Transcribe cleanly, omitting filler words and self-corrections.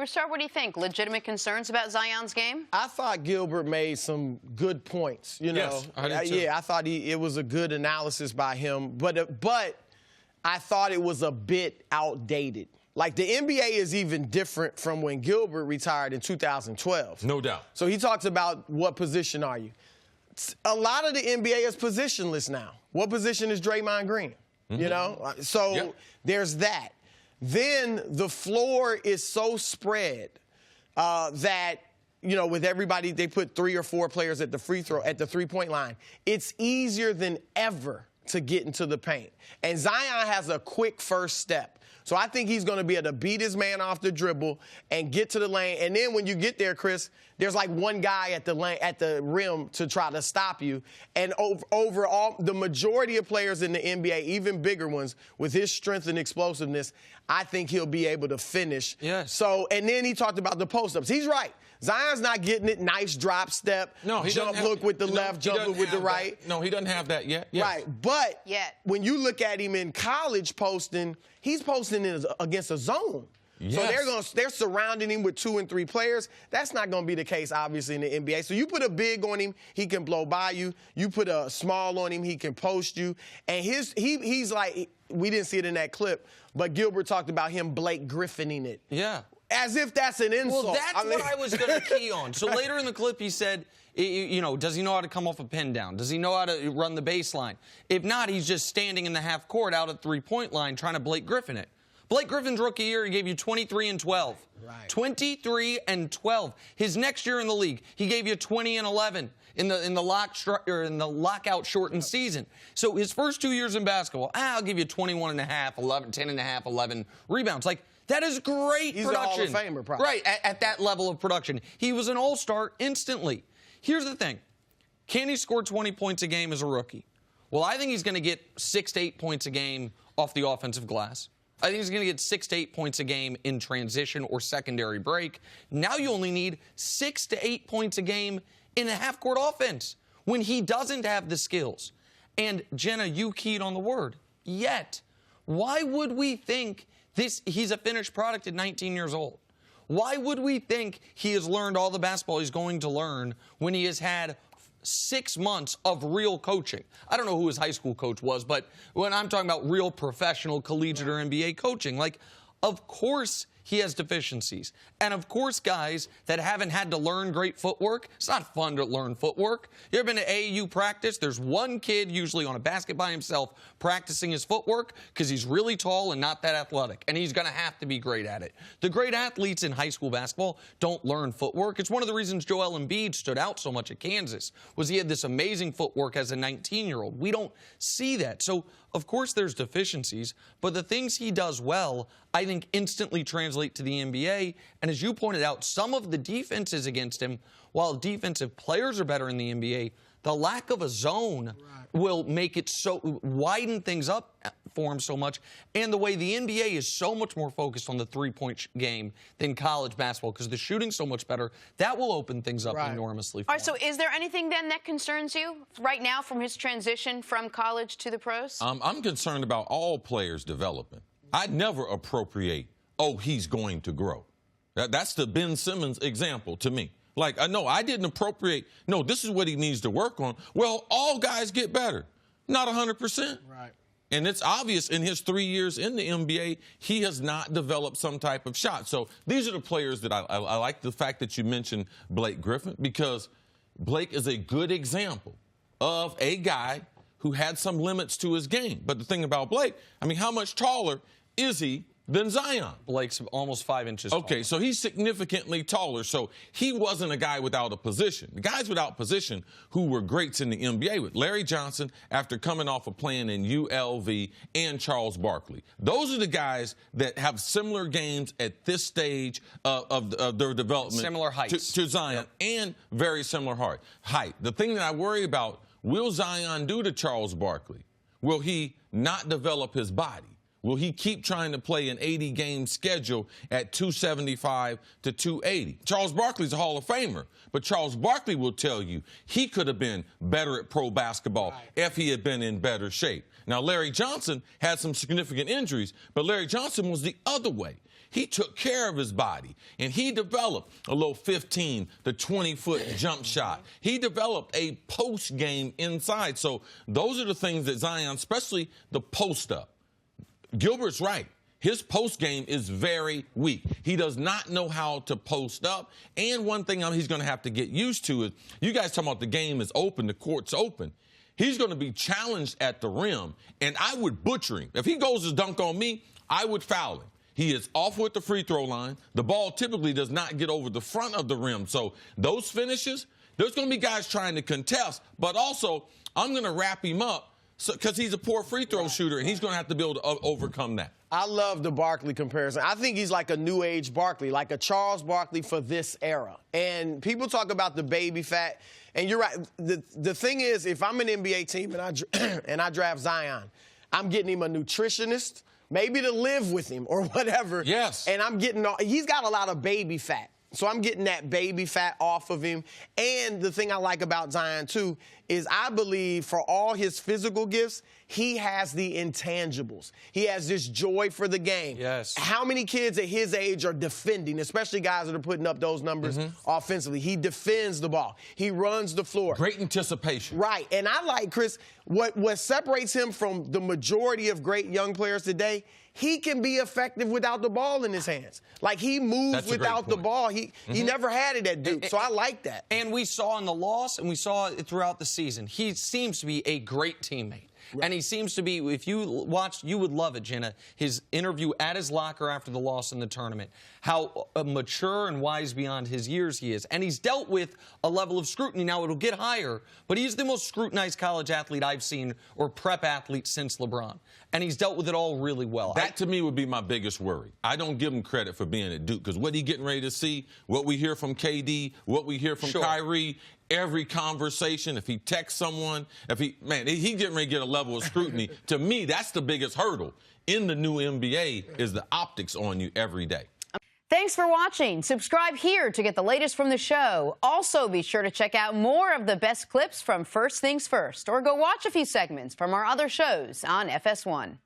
Broussard, what do you think? Legitimate concerns about Zion's game? I thought Gilbert made some good points. You know, yes, I did too. Yeah, I thought it was a good analysis by him, but I thought it was a bit outdated. Like, the NBA is even different from when Gilbert retired in 2012. No doubt. So he talks about what position are you. A lot of the NBA is positionless now. What position is Draymond Green? You know? So there's that. Then the floor is so spread that, you know, with everybody, they put 3 or 4 players at the three-point line. It's easier than ever to get into the paint. And Zion has a quick first step. So I think he's going to be able to beat his man off the dribble and get to the lane. And then when you get there, Cris, there's like one guy at the rim to try to stop you. And overall, the majority of players in the NBA, even bigger ones, with his strength and explosiveness, I think he'll be able to finish. Yes. So, and then he talked about the post-ups. He's right. Zion's not getting it. Nice drop step. No, he jump hook with the left, jump hook with the right. No, he doesn't have that yet. Yes. Right. But when you look at him in college posting, he's posting against a zone. Yes. So they're surrounding him with 2 and 3 players. That's not going to be the case, obviously, in the NBA. So you put a big on him, he can blow by you. You put a small on him, he can post you. And he's like, we didn't see it in that clip, but Gilbert talked about him Blake Griffining it. Yeah. As if that's an insult. Well, that's what I was going to key on. So later in the clip, he said, you know, does he know how to come off a pin down? Does he know how to run the baseline? If not, he's just standing in the half court out at three-point line trying to Blake Griffin it. Blake Griffin's rookie year, he gave you 23 and 12. Right. 23 and 12. His next year in the league, he gave you 20 and 11 in the lockout shortened season. So his first 2 years in basketball, I'll give you 21 and a half, 11, 10 and a half, 11 rebounds. Like, that is great He's production. He's a Hall of Famer, probably. Right, at that level of production. He was an all-star instantly. Here's the thing. Can he score 20 points a game as a rookie? Well, I think he's going to get 6 to 8 points a game off the offensive glass. I think he's going to get 6 to 8 points a game in transition or secondary break. Now you only need 6 to 8 points a game in a half-court offense when he doesn't have the skills. And, Jenna, you keyed on the word, yet. Why would we think he's a finished product at 19 years old? Why would we think he has learned all the basketball he's going to learn when he has had 6 months of real coaching? I don't know who his high school coach was, but when I'm talking about real professional collegiate or NBA coaching, like, of course he has deficiencies. And of course, guys that haven't had to learn great footwork, it's not fun to learn footwork. You ever been to AAU practice? There's one kid usually on a basket by himself practicing his footwork because he's really tall and not that athletic, and he's going to have to be great at it. The great athletes in high school basketball don't learn footwork. It's one of the reasons Joel Embiid stood out so much at Kansas, was he had this amazing footwork as a 19-year-old. We don't see that. So, of course, there's deficiencies, but the things he does well, I think, instantly translate to the NBA. And as you pointed out, some of the defenses against him, while defensive players are better in the NBA, the lack of a zone will make it so widen things up for him so much. And the way the NBA is so much more focused on the three-point game than college basketball because the shooting's so much better, that will open things up enormously for All right, so is there anything then that concerns you right now from his transition from college to the pros? I'm concerned about all players' development. I'd never appropriate, oh, he's going to grow. That's the Ben Simmons example to me. Like, no, I didn't appropriate. No, this is what he needs to work on. Well, all guys get better. Not 100%. Right. And it's obvious in his 3 years in the NBA, he has not developed some type of shot. So these are the players that I like the fact that you mentioned Blake Griffin, because Blake is a good example of a guy who had some limits to his game. But the thing about Blake, I mean, how much taller is he than Zion? Blake's almost 5 inches Okay, taller. so he's significantly taller. So he wasn't a guy without a position. The guys without position who were greats in the NBA with Larry Johnson after coming off of playing in ULV and Charles Barkley. Those are the guys that have similar games at this stage of their development. Similar heights. To Zion, and very similar height. The thing that I worry about, will Zion do to Charles Barkley? Will he not develop his body? Will he keep trying to play an 80-game schedule at 275 to 280? Charles Barkley's a Hall of Famer, but Charles Barkley will tell you he could have been better at pro basketball if he had been in better shape. Now, Larry Johnson had some significant injuries, but Larry Johnson was the other way. he took care of his body, and he developed a little 15 to 20-foot jump shot. He developed a post game inside. So those are the things that Zion, especially the post up. Gilbert's right. His post game is very weak. He does not know how to post up. And one thing he's going to have to get used to is, you guys talking about the game is open, the court's open. He's going to be challenged at the rim, and I would butcher him. If he goes to dunk on me, I would foul him. He is off with the free throw line. The ball typically does not get over the front of the rim. So those finishes, there's going to be guys trying to contest, but also I'm going to wrap him up because he's a poor free throw shooter, and he's going to have to be able to overcome that. I love the Barkley comparison. I think he's like a new age Barkley, like a Charles Barkley for this era. And people talk about the baby fat, and you're right. The thing is, if I'm an NBA team and I draft Zion, I'm getting him a nutritionist, maybe to live with him or whatever. Yes. And he's got a lot of baby fat. So I'm getting that baby fat off of him. And the thing I like about Zion, too, is I believe for all his physical gifts, he has the intangibles. He has this joy for the game. Yes. How many kids at his age are defending, especially guys that are putting up those numbers offensively? He defends the ball. He runs the floor. Great anticipation. Right. And I like, Chris, what separates him from the majority of great young players today, he can be effective without the ball in his hands. Like, he moves without the ball. He never had it at Duke, so I like that. And we saw in the loss, and we saw it throughout the season, he seems to be a great teammate. Right. And he seems to be, if you watched, you would love it, Jenna, his interview at his locker after the loss in the tournament, how mature and wise beyond his years he is. And he's dealt with a level of scrutiny. Now, it'll get higher, but he's the most scrutinized college athlete I've seen, or prep athlete, since LeBron. And he's dealt with it all really well. That, to me, would be my biggest worry. I don't give him credit for being at Duke, because what he's getting ready to see, what we hear from KD, what we hear from Kyrie, every conversation, if he texts someone, he's getting ready to get a level of scrutiny. To me, that's the biggest hurdle in the new NBA, is the optics on you every day. Thanks for watching. Subscribe here to get the latest from the show. Also, be sure to check out more of the best clips from First Things First, or go watch a few segments from our other shows on FS1.